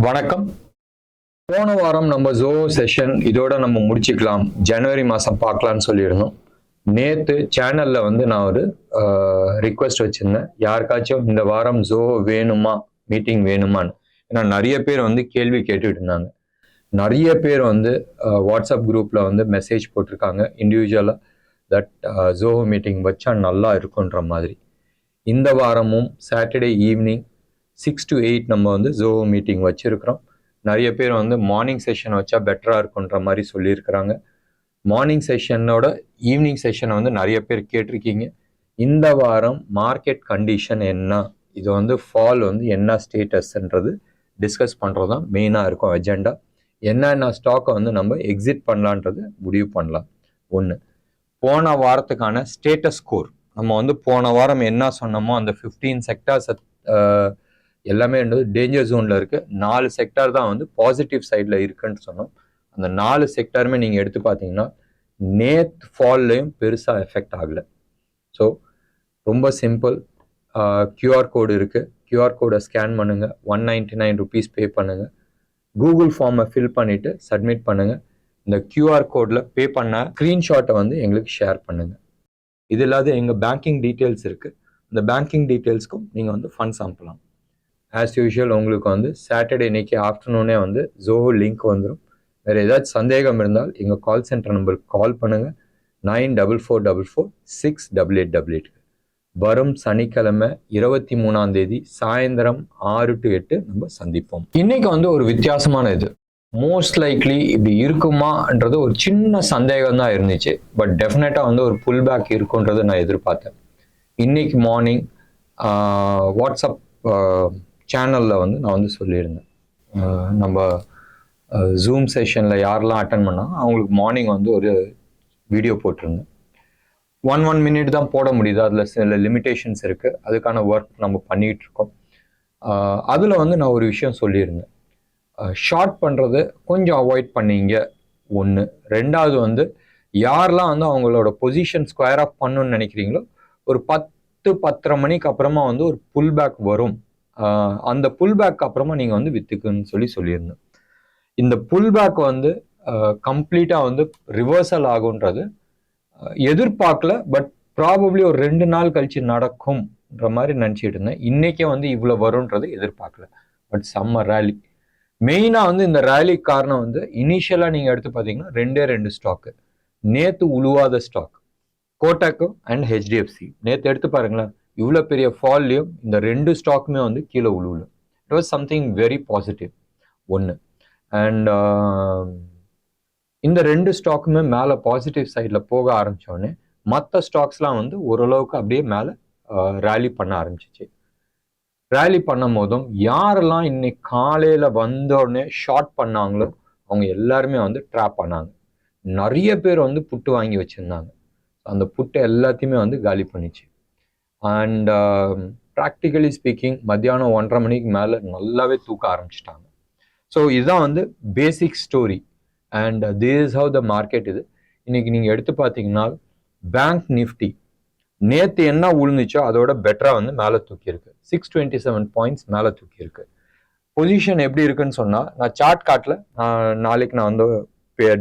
வணக்கம். போன வாரம் நம்ம ஜோ செஷன் இதோட நம்ம முடிச்சுக்கலாம், ஜனவரி மாதம் பார்க்கலான்னு சொல்லியிருந்தோம். நேற்று சேனலில் வந்து நான் ஒரு ரிக்வெஸ்ட் வச்சுருந்தேன், யாருக்காச்சும் இந்த வாரம் ஜோ வேணுமா, மீட்டிங் வேணுமான்னு. ஏன்னா நிறைய பேர் வந்து கேள்வி கேட்டுட்டு இருந்தாங்க. நிறைய பேர் வந்து வாட்ஸ்அப் குரூப்பில் வந்து மெசேஜ் போட்டிருக்காங்க இண்டிவிஜுவலாக, தட் ஜோ மீட்டிங் வச்சா நல்லா இருக்குன்ற மாதிரி. இந்த வாரமும் சாட்டர்டே ஈவினிங் 6 to 8 நம்ம வந்து ஜோ மீட்டிங் வச்சிருக்கிறோம். நிறைய பேர் வந்து மார்னிங் செஷன் வச்சா பெட்டரா இருக்குன்ற மாதிரி சொல்லியிருக்கிறாங்க. மார்னிங் செஷனோட ஈவினிங் செஷனை வந்து நிறைய பேர் கேட்டிருக்கீங்க. இந்த வாரம் மார்க்கெட் கண்டிஷன் என்ன, இது வந்து ஃபால் வந்து என்ன ஸ்டேட்டஸ்ன்றது டிஸ்கஸ் பண்ணுறது தான் மெயினாக இருக்கும் அஜெண்டா. என்னென்ன ஸ்டாக்கை வந்து நம்ம எக்ஸிட் பண்ணலான்றது முடிவு பண்ணலாம். ஒன்று, போன வாரத்துக்கான ஸ்டேட்டஸ் ஸ்கோர். நம்ம வந்து போன வாரம் என்ன சொன்னோமோ அந்த 15 செக்டார்ஸ் எல்லாமே வந்து டேஞ்சர் ஜோனில் இருக்குது. 4 செக்டார் தான் வந்து பாசிட்டிவ் சைடில் இருக்குன்னு சொன்னோம். அந்த 4 செக்டாருமே நீங்கள் எடுத்து பார்த்தீங்கன்னா நேத் ஃபால்லையும் பெருசாக எஃபெக்ட் ஆகலை. ஸோ ரொம்ப சிம்பிள், QR கோடு இருக்குது, QR கோடை ஸ்கேன் பண்ணுங்கள், 199 rupees பே பண்ணுங்கள், கூகுள் ஃபார்மை ஃபில் பண்ணிவிட்டு சப்மிட் பண்ணுங்கள். இந்த QR கோடில் பே பண்ண ஸ்க்ரீன்ஷாட்டை வந்து எங்களுக்கு ஷேர் பண்ணுங்கள். இது இல்லாத எங்கள் பேங்கிங் டீட்டெயில்ஸ் இருக்குது, இந்த பேங்கிங் டீட்டெயில்ஸ்க்கும் நீங்கள் வந்து ஃபண்ட்ஸ் அனுப்பலாம். ஆஸ் யூஷுவல் உங்களுக்கு வந்து சாட்டர்டே இன்னைக்கு ஆஃப்டர்நூனே வந்து ஜோ லிங்க் வந்துடும். வேறு ஏதாச்சும் சந்தேகம் இருந்தால் எங்கள் கால் சென்டர் நம்பருக்கு கால் பண்ணுங்கள், 9444468888. வரும் சனிக்கிழமை 23ஆம் தேதி சாயந்தரம் 6 to 8 நம்ம சந்திப்போம். இன்னைக்கு வந்து ஒரு வித்தியாசமான இது, மோஸ்ட் லைக்லி இப்படி இருக்குமான்றது ஒரு சின்ன சந்தேகம் தான் இருந்துச்சு. பட் டெஃபினட்டாக வந்து ஒரு புல் பேக் இருக்குன்றதை நான் எதிர்பார்த்தேன். இன்னைக்கு மார்னிங் வாட்ஸ்அப் சேனலில் வந்து நான் வந்து சொல்லியிருந்தேன், நம்ம ஜூம் செஷனில் யாரெல்லாம் அட்டன் பண்ணாங்க அவங்களுக்கு மார்னிங் வந்து ஒரு வீடியோ போட்டிருந்தேன். 1 minute தான் போட முடியுது, அதில் சில லிமிட்டேஷன்ஸ் இருக்குது, அதுக்கான ஒர்க் நம்ம பண்ணிகிட்டு இருக்கோம். அதில் வந்து நான் ஒரு விஷயம் சொல்லியிருந்தேன், ஷார்ட் பண்ணுறது கொஞ்சம் அவாய்ட் பண்ணிங்க. ஒன்று. ரெண்டாவது வந்து யாரெல்லாம் வந்து அவங்களோட பொசிஷன் ஸ்கொயர் ஆஃப் பண்ணணும்னு நினைக்கிறீங்களோ ஒரு 10-10:30 மணிக்கு அப்புறமா வந்து ஒரு புல் பேக் வரும், அந்த புல் பேக் அப்புறமா நீங்கள் வந்து வித்துக்குன்னு சொல்லியிருந்தேன். இந்த புல் பேக் வந்து கம்ப்ளீட்டாக வந்து ரிவர்சல் ஆகுன்றது எதிர்பார்க்கல, பட் ப்ராபப்ளி ஒரு 2 நாள் கழிச்சு நடக்கும்ன்ற மாதிரி நினச்சிட்டு இருந்தேன். இன்னைக்கே வந்து இவ்வளோ வரும்ன்றது எதிர்பார்க்கல, பட் செம்ம ரேலி. மெயினாக வந்து இந்த ரேலிக்கு காரணம் வந்து இனிஷியலாக நீங்கள் எடுத்து பார்த்தீங்கன்னா 2 ஸ்டாக்கு நேற்று உழுவாத ஸ்டாக், கோட்டாக்கு அண்ட் HDFC. நேற்று எடுத்து பாருங்களேன், இவ்வளோ பெரிய ஃபால்லையும் இந்த 2 ஸ்டாக்குமே வந்து கீழே உழுவுல. It was something very positive. ஒன்று. அண்ட் இந்த 2 ஸ்டாக்குமே மேலே பாசிட்டிவ் சைடில் போக ஆரம்பித்தோடனே மற்ற ஸ்டாக்ஸ்லாம் வந்து ஓரளவுக்கு அப்படியே மேலே ரேலி பண்ண ஆரம்பிச்சிச்சு. ரேலி பண்ணும் போதும் யாரெல்லாம் இன்னைக்கு காலையில் வந்தோடனே ஷார்ட் பண்ணாங்களோ அவங்க எல்லாருமே வந்து ட்ராப் பண்ணாங்க. நிறைய பேர் வந்து புட்டு வாங்கி வச்சுருந்தாங்க, அந்த புட்டை எல்லாத்தையுமே வந்து காலி பண்ணிச்சு. அண்ட் ப்ராக்டிக்கலி ஸ்பீக்கிங் மத்தியானம் 1:30 மணிக்கு மேலே நல்லாவே தூக்க ஆரம்பிச்சிட்டாங்க. ஸோ இதுதான் வந்து basic story and this is how the market. இது இன்னைக்கு நீங்கள் எடுத்து பார்த்தீங்கன்னா பேங்க் நிஃப்டி நேற்று என்ன உழுந்துச்சோ அதோட பெட்டராக வந்து மேலே தூக்கியிருக்கு, 627 பாயிண்ட்ஸ் மேலே தூக்கியிருக்கு. பொசிஷன் எப்படி இருக்குன்னு சொன்னால் நான் சார்ட் காட்டில் நாளைக்கு நான் வந்து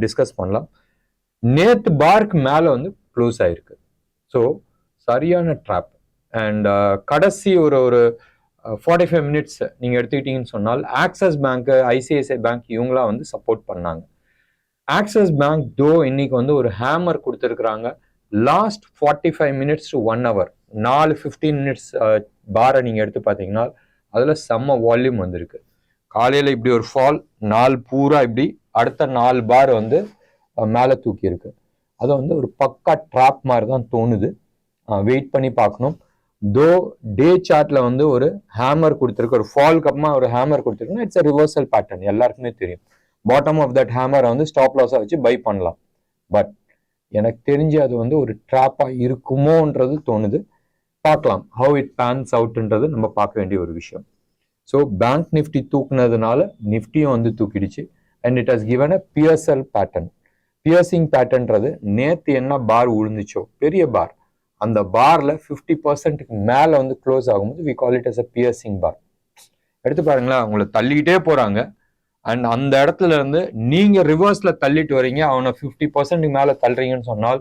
டிஸ்கஸ் பண்ணலாம். நேற்று பார்க்கு மேலே வந்து க்ளோஸ் ஆகிருக்கு. ஸோ சரியான ட்ராப். அண்ட் கடைசி ஒரு 45 minutes நீங்கள் எடுத்துக்கிட்டீங்கன்னு சொன்னால் ஆக்சிஸ் பேங்க்கு, ICICI பேங்க் இவங்களாம் வந்து சப்போர்ட் பண்ணாங்க. ஆக்சிஸ் பேங்க் இன்னைக்கு வந்து ஒரு ஹேமர் கொடுத்துருக்குறாங்க. Last 45 minutes to 1 hour 15 minutes பாரை நீங்கள் எடுத்து பார்த்தீங்கன்னா அதில் செம்ம வால்யூம் வந்திருக்கு. காலையில் இப்படி ஒரு ஃபால், நாள் பூரா இப்படி அடுத்த 4 பார் வந்து மேலே தூக்கியிருக்கு. அது வந்து ஒரு பக்கா ட்ராப் மாதிரி தான் தோணுது. வெயிட் பண்ணி பார்க்கணும். டே சார்ட்ல வந்து ஒரு ஹேமர் கொடுத்துருக்கு, ஒரு ஃபால்க்கு அப்புறமா ஒரு ஹேமர் கொடுத்துருக்குன்னா இட்ஸ் அ ரிவர்சல் பேட்டர்ன், எல்லாருக்குமே தெரியும். பாட்டம் ஆஃப் தட் ஹேமரை வந்து ஸ்டாப் லாஸாக வச்சு பை பண்ணலாம். பட் எனக்கு தெரிஞ்சு அது வந்து ஒரு ட்ராப்பாக இருக்குமோன்றது தோணுது. பார்க்கலாம் ஹவு இட் பேன்ஸ் அவுட்ன்றது நம்ம பார்க்க வேண்டிய ஒரு விஷயம். ஸோ பேங்க் நிஃப்டி தூக்குனதுனால நிஃப்டியும் வந்து தூக்கிடுச்சு. And it has given a piercing pattern. Piercing பேட்டர்ன்றது நேற்று என்ன பார் உழுந்துச்சோ பெரிய பார், அந்த பார்ல 50% மேலே வந்து க்ளோஸ் ஆகும்போது we call it as a piercing bar. எடுத்து பாருங்களேன், உங்களை தள்ளிக்கிட்டே போறாங்க. அண்ட் அந்த இடத்துல இருந்து நீங்க ரிவர்ஸ்ல தள்ளிட்டு வரீங்க, அவனை 50% மேல தள்ளுறீங்கன்னு சொன்னால்,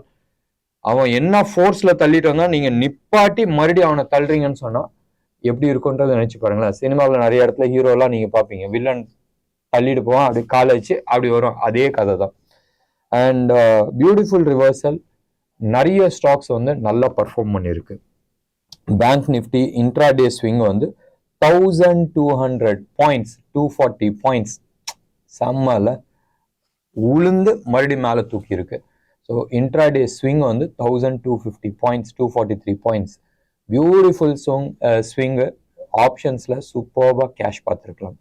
அவன் என்ன ஃபோர்ஸ்ல தள்ளிட்டு வந்தா நீங்க நிப்பாட்டி மறுபடியும் அவனை தள்ளுறீங்கன்னு சொன்னா எப்படி இருக்கும்ன்றதை நினைச்சு பாருங்களேன். சினிமாவில் நிறைய இடத்துல ஹீரோலாம் நீங்க பாப்பீங்க, வில்லன் தள்ளிட்டு போவான், அப்படி காலை வச்சு அப்படி வரும். அதே கதை தான். And beautiful reversal. நிறைய ஸ்டாக்ஸ் வந்து நல்லா பர்ஃபார்ம் பண்ணியிருக்கு. பேங்க் நிஃப்டி இன்ட்ராடே ஸ்விங் வந்து 1200 பாயிண்ட்ஸ், 240 பாயிண்ட்ஸ், செம்மல உளுந்து மறுபடியும் மேலே தூக்கி இருக்கு. ஸோ இன்ட்ராடே ஸ்விங் வந்து 1250 பாயிண்ட்ஸ், 243 பாயிண்ட்ஸ். Beautiful swing. ஆப்ஷன்ஸில் சூப்பர்பாக கேஷ் பார்த்துருக்கலாம்.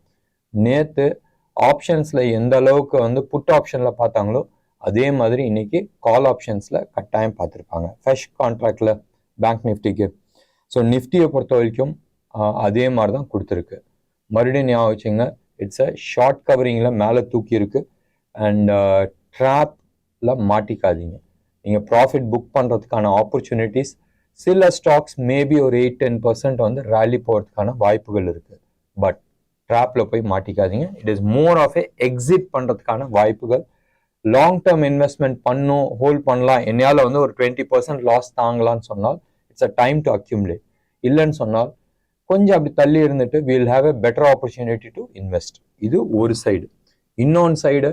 நேற்று ஆப்ஷன்ஸில் எந்த அளவுக்கு வந்து புட் ஆப்ஷனில் பார்த்தாங்களோ அதே மாதிரி இன்னைக்கு கால் ஆப்ஷன்ஸில் கட்டாயம் பார்த்துருப்பாங்க, ஃப்ரெஷ் கான்ட்ராக்டில் பேங்க் நிஃப்டிக்கு. ஸோ நிஃப்டியை பொறுத்த வரைக்கும் அதே மாதிரி தான் கொடுத்துருக்கு. மறுபடியும் ஞாபகம் வச்சுங்க, இட்ஸ் அ ஷார்ட் கவரிங்கில் மேலே தூக்கி இருக்கு. அண்ட் ட்ராப்ல மாட்டிக்காதீங்க. நீங்கள் ப்ராஃபிட் புக் பண்ணுறதுக்கான ஆப்பர்ச்சுனிட்டிஸ் சில ஸ்டாக்ஸ் மேபி ஒரு 8-10% வந்து ரேலி போகிறதுக்கான வாய்ப்புகள் இருக்குது. பட் ட்ராப்ல போய் மாட்டிக்காதீங்க. It is more of a exit பண்ணுறதுக்கான வாய்ப்புகள். லாங் டேர்ம் இன்வெஸ்ட்மெண்ட் பண்ணும், ஹோல்ட் பண்ணலாம், என்னையால் வந்து ஒரு 20% லாஸ் தாங்கலான்னு சொன்னால் it's a time to accumulate. இல்லைன்னு சொன்னால் கொஞ்சம் அப்படி தள்ளி இருந்துட்டு will have a better opportunity to invest. இது ஒரு சைடு. இன்னொன்று சைடு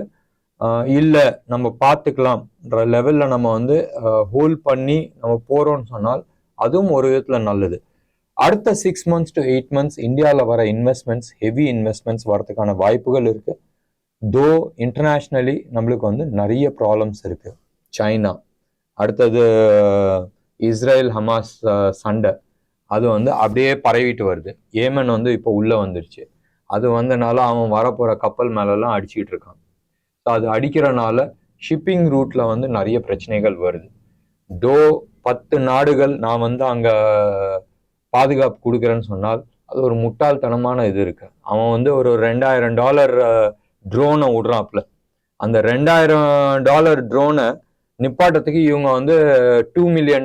இல்லை நம்ம பார்த்துக்கலாம்ன்ற லெவலில் நம்ம வந்து ஹோல்ட் பண்ணி நம்ம போகிறோம்னு சொன்னால் அதுவும் ஒரு விதத்தில் நல்லது. அடுத்த 6 months to 8 months இந்தியாவில் வர இன்வெஸ்ட்மெண்ட்ஸ், ஹெவி இன்வெஸ்ட்மெண்ட்ஸ் வரதுக்கான வாய்ப்புகள் இருக்கு. தோ இன்டர்நேஷ்னலி நம்மளுக்கு வந்து நிறைய ப்ராப்ளம்ஸ் இருக்கு. சைனா, அடுத்தது இஸ்ரேல் ஹமாஸ் சண்டை, அது வந்து அப்படியே பரவிட்டு வருது. ஏமன் வந்து இப்போ உள்ள வந்துருச்சு. அது வந்தனால அவன் வரப்போற கப்பல் மேலெல்லாம் அடிச்சுக்கிட்டு இருக்கான். ஸோ அது அடிக்கிறனால ஷிப்பிங் ரூட்ல வந்து நிறைய பிரச்சனைகள் வருது. தோ 10 நாடுகள் நான் வந்து அங்க பாதுகாப்பு கொடுக்குறேன்னு சொன்னால் அது ஒரு முட்டாள்தனமான இது இருக்கு. அவன் வந்து ஒரு $2000 ட்ரோனை விடுறாப்ல. அந்த $2000 ட்ரோனை நிப்பாட்டத்துக்கு இவங்க வந்து $2 million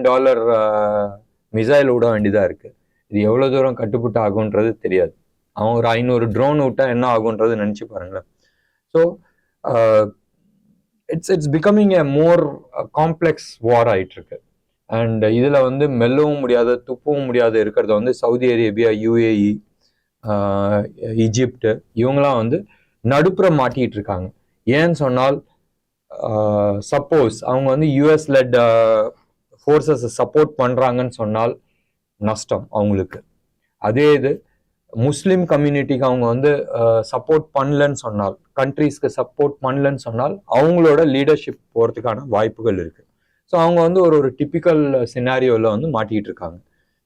மிசைல் விட வேண்டியதா இருக்கு. இது எவ்வளவு தூரம் கட்டுப்பட்டு ஆகுன்றது தெரியாது. அவன் ஒரு 500 ட்ரோன் விட்டா என்ன ஆகுன்றது நினைச்சு பாருங்களேன். So it's becoming a more complex war ஆயிட்டு இருக்கு. அண்ட் இதுல வந்து மெல்லவும் முடியாத, துப்பவும் முடியாத இருக்கிறத வந்து சவுதி அரேபியா, UAE, ஈஜிப்ட், இவங்களாம் வந்து நடுப்புற மாட்டிட்டு இருக்காங்க. ஏன்னு சொன்னால் சப்போஸ் அவங்க வந்து US லெட் ஃபோர்ஸஸ் சப்போர்ட் பண்றாங்கன்னு சொன்னால் நஷ்டம் அவங்களுக்கு. அதே இது முஸ்லிம் கம்யூனிட்டிக்கு அவங்க வந்து சப்போர்ட் பண்ணலன்னு சொன்னால், கண்ட்ரீஸ்க்கு சப்போர்ட் பண்ணலன்னு சொன்னால் அவங்களோட லீடர்ஷிப் போகிறதுக்கான வாய்ப்புகள் இருக்கு. ஸோ அவங்க வந்து ஒரு டிப்பிக்கல் சினாரியோவில் வந்து மாட்டிக்கிட்டு இருக்காங்க.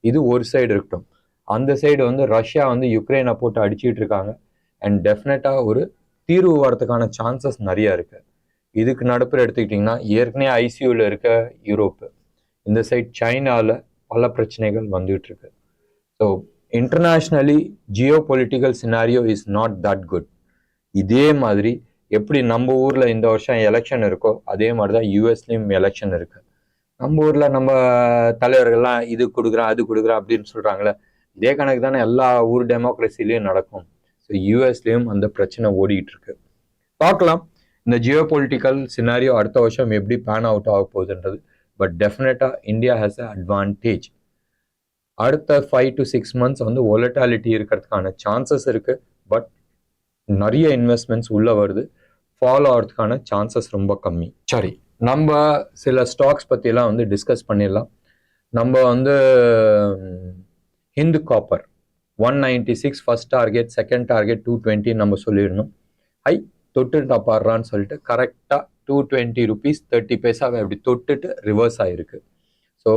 இது ஒரு சைடு இருக்கட்டும். அந்த சைடு வந்து ரஷ்யா வந்து யுக்ரைனை போட்டு அடிச்சுட்டு இருக்காங்க. அண்ட் டெஃபினட்டாக ஒரு தீர்வு வரதுக்கான சான்சஸ் நிறைய இருக்கு. இதுக்கு நடுப்புற எடுத்துக்கிட்டிங்கன்னா ஏற்கனவே ICUவில் இருக்க யூரோப்பு, இந்த சைட் சைனாவில் பல பிரச்சனைகள் வந்துகிட்டு இருக்கு. So internationally Jio political scenario is not that good. இதே மாதிரி எப்படி நம்ம ஊர்ல இந்த வருஷம் எலெக்ஷன் இருக்கோ அதே மாதிரிதான் யூஎஸ்லயும் எலெக்ஷன் இருக்கு. நம்ம ஊர்ல நம்ம தலைவர்கள்லாம் இது கொடுக்குறேன் அது கொடுக்குறேன் அப்படின்னு சொல்றாங்களே, இதே கணக்கு தானே எல்லா ஊர் டெமோக்ரஸிலையும் நடக்கும். ஸோ யூஎஸ்லயும் அந்த பிரச்சனை ஓடிட்டு இருக்கு. பார்க்கலாம் இந்த ஜியோ பொலிட்டிக்கல் சினாரியோ அடுத்த வருஷம் எப்படி பேன் அவுட் ஆக போகுதுன்றது. பட் டெஃபினட்டா இந்தியா ஹேஸ் அ அட்வான்டேஜ். அடுத்த 5 to 6 months வந்து வொலட்டாலிட்டி இருக்கிறதுக்கான சான்சஸ் இருக்கு. பட் நிறைய இன்வெஸ்ட்மெண்ட்ஸ் உள்ள வருது, ஃபாலோ ஆகிறதுக்கான சான்சஸ் ரொம்ப கம்மி. சரி, நம்ம சில ஸ்டாக்ஸ் பற்றிலாம் வந்து டிஸ்கஸ் பண்ணிடலாம். நம்ம வந்து Hindu copper 196 first target, second target 220 நம்ம சொல்லிடணும். தொட்டுட்டா பாடுறான்னு சொல்லிட்டு கரெக்டாக 220 rupees 30 பைசாவை அப்படி தொட்டுட்டு ரிவர்ஸ் ஆகிருக்கு. So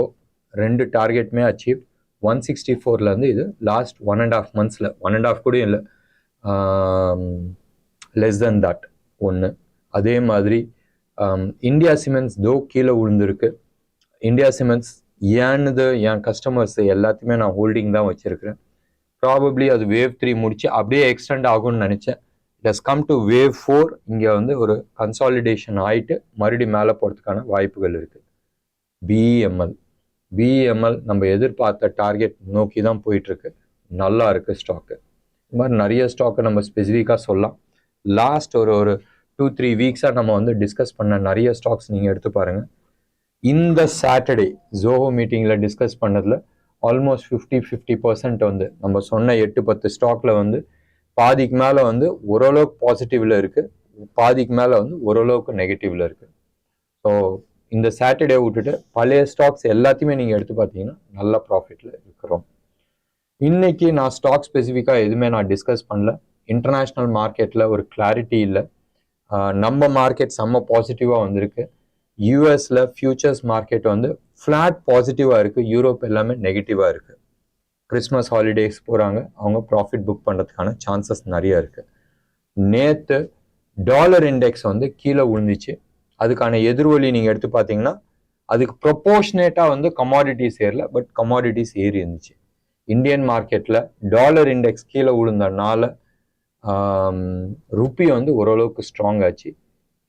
2 டார்கெட்டுமே achieve. 164லேருந்து இது லாஸ்ட் 1.5 monthsல, 1.5 கூட இல்லை, லெஸ் தென் தட் ஒன்று. அதே மாதிரி இந்தியா சிமெண்ட்ஸ் தோ கீழே விழுந்திருக்கு. இந்தியா சிமெண்ட்ஸ் ஏன்னுது என் கஸ்டமர்ஸ் எல்லாத்தையுமே நான் ஹோல்டிங் தான் வச்சிருக்கிறேன். ப்ராபப்ளி அது வேவ் 3 முடிச்சு அப்படியே எக்ஸ்டெண்ட் ஆகும்னு நினச்சேன். It has come to wave 4. இங்கே வந்து ஒரு கன்சாலிடேஷன் ஆகிட்டு மறுபடியும் மேலே போகிறதுக்கான வாய்ப்புகள் இருக்குது. BEML நம்ம எதிர்பார்த்த டார்கெட் நோக்கி தான் போயிட்டுருக்கு. நல்லா இருக்குது ஸ்டாக்கு. இந்த மாதிரி நிறைய ஸ்டாக்கை நம்ம ஸ்பெசிஃபிக்காக சொல்லலாம். லாஸ்ட் ஒரு 2-3 வீக்ஸாக நம்ம வந்து டிஸ்கஸ் பண்ண நிறைய ஸ்டாக்ஸ் நீங்கள் எடுத்து பாருங்கள். இந்த சாட்டர்டே ஜோஹோ மீட்டிங்கில் டிஸ்கஸ் பண்ணதில் ஆல்மோஸ்ட் 50% வந்து நம்ம சொன்ன 8-10 ஸ்டாக்ல வந்து பாதிக்கு மேலே வந்து ஓரளவுக்கு பாசிட்டிவ்ல இருக்குது, பாதிக்கு மேலே வந்து ஓரளவுக்கு நெகட்டிவ்ல இருக்குது. ஸோ இந்த சாட்டர்டே விட்டுட்டு பழைய ஸ்டாக்ஸ் எல்லாத்தையுமே நீங்கள் எடுத்து பார்த்தீங்கன்னா நல்ல ப்ராஃபிட்டில் இருக்கிறோம். இன்னைக்கு நான் ஸ்டாக் ஸ்பெசிஃபிக்காக எதுவுமே நான் டிஸ்கஸ் பண்ணல. இன்டர்நேஷ்னல் மார்க்கெட்டில் ஒரு கிளாரிட்டி இல்லை. நம்ம மார்க்கெட் செம்ம பாசிட்டிவாக வந்திருக்கு. யூஎஸில் ஃபியூச்சர்ஸ் மார்க்கெட் வந்து ஃப்ளாட் பாசிட்டிவாக இருக்குது, யூரோப் எல்லாமே நெகட்டிவாக இருக்குது. கிறிஸ்மஸ் ஹாலிடேஸ் போகிறாங்க, அவங்க ப்ராஃபிட் புக் பண்ணுறதுக்கான சான்சஸ் நிறைய இருக்குது. நேற்று டாலர் இண்டெக்ஸ் வந்து கீழே விழுந்துச்சு. அதுக்கான எதிர்வொலி நீங்கள் எடுத்து பார்த்தீங்கன்னா அதுக்கு ப்ரொபோர்ஷனேட்டாக வந்து கமாடிட்டிஸ் ஏறல, பட் கமாடிட்டிஸ் ஏறி இருந்துச்சு. இந்தியன் மார்க்கெட்டில் டாலர் இண்டெக்ஸ் கீழே விழுந்தனால ருப்பி வந்து ஓரளவுக்கு ஸ்ட்ராங் ஆச்சு.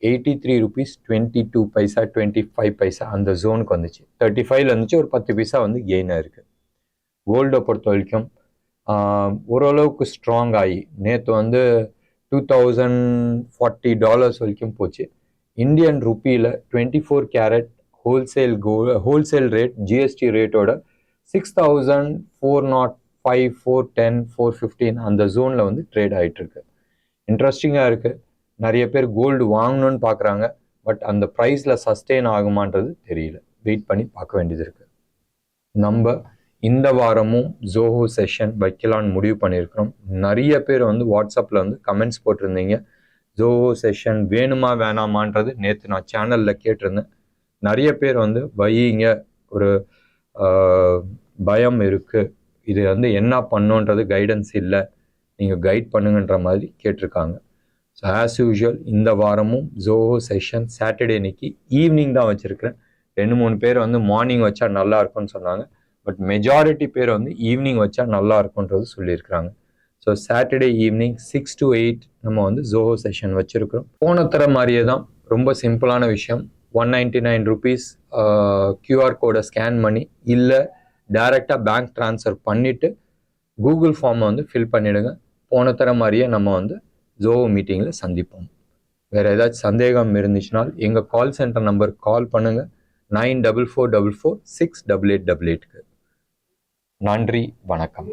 83 rupees 22 paisa 25 paisa அந்த ஜோனுக்கு வந்துச்சு. 35 இருந்துச்சு, ஒரு 10 பைசா வந்து கெயின் ஆயிருக்கு. கோல்டை பொறுத்த வரைக்கும் ஓரளவுக்கு ஸ்ட்ராங் ஆகி நேற்று வந்து $2040 வரைக்கும் போச்சு. இந்தியன் ருப்பியில் 24 கேரட் ஹோல்சேல் ரேட் ஜிஎஸ்டி ரேட்டோட 6,405, 410, 415 அந்த ஜோனில் வந்து ட்ரேட் ஆகிட்டு இருக்கு. இன்ட்ரெஸ்டிங்காக இருக்குது. நிறைய பேர் கோல்டு வாங்கணும்னு பார்க்குறாங்க, பட் அந்த ப்ரைஸில் சஸ்டெயின் ஆகுமான்றது தெரியல. வெயிட் பண்ணி பார்க்க வேண்டியது இருக்குது. நம்ம இந்த வாரமும் ஜோஹோ செஷன் வைக்கலான்னு முடிவு பண்ணியிருக்கிறோம். நிறைய பேர் வந்து வாட்ஸ்அப்பில் வந்து கமெண்ட்ஸ் போட்டிருந்தீங்க, ஜோஹோ செஷன் வேணுமா வேணாமான்றது நேற்று நான் சேனலில் கேட்டிருந்தேன். நிறைய பேர் வந்து வையிங்க, ஒரு பயம் இருக்குது, இது வந்து என்ன பண்ணுன்றது கைடன்ஸ் இல்லை, நீங்கள் கைட் பண்ணுங்கன்ற மாதிரி கேட்டிருக்காங்க. ஸோ ஆஸ் யூஷுவல் இந்த வாரமும் ஜோஹோ செஷன் சாட்டர்டே அன்னைக்கு ஈவினிங் தான் வச்சுருக்கிறேன். 2-3 பேர் வந்து மார்னிங் வச்சா நல்லா இருக்கும்னு சொன்னாங்க, பட் மெஜாரிட்டி பேர் வந்து ஈவினிங் வச்சா நல்லா இருக்கும்ன்றது சொல்லியிருக்கிறாங்க. ஸோ சாட்டர்டே ஈவினிங் 6 to 8 நம்ம வந்து ஜோஹோ செஷன் வச்சுருக்கிறோம். போன தர மாதிரியே தான், ரொம்ப சிம்பிளான விஷயம். 199 rupees QR கோடை ஸ்கேன் பண்ணி இல்லை டைரெக்டாக பேங்க் ட்ரான்ஸ்ஃபர் பண்ணிவிட்டு கூகுள் ஃபார்மை வந்து ஃபில் பண்ணிவிடுங்க. போன தர மாதிரியே நம்ம வந்து ஜோஹோ மீட்டிங்கில் சந்திப்போம். வேறு ஏதாச்சும் சந்தேகம் இருந்துச்சுனால் எங்கள் கால் சென்டர் நம்பருக்கு கால் பண்ணுங்கள், 9444468888க்கு. நன்றி, வணக்கம்.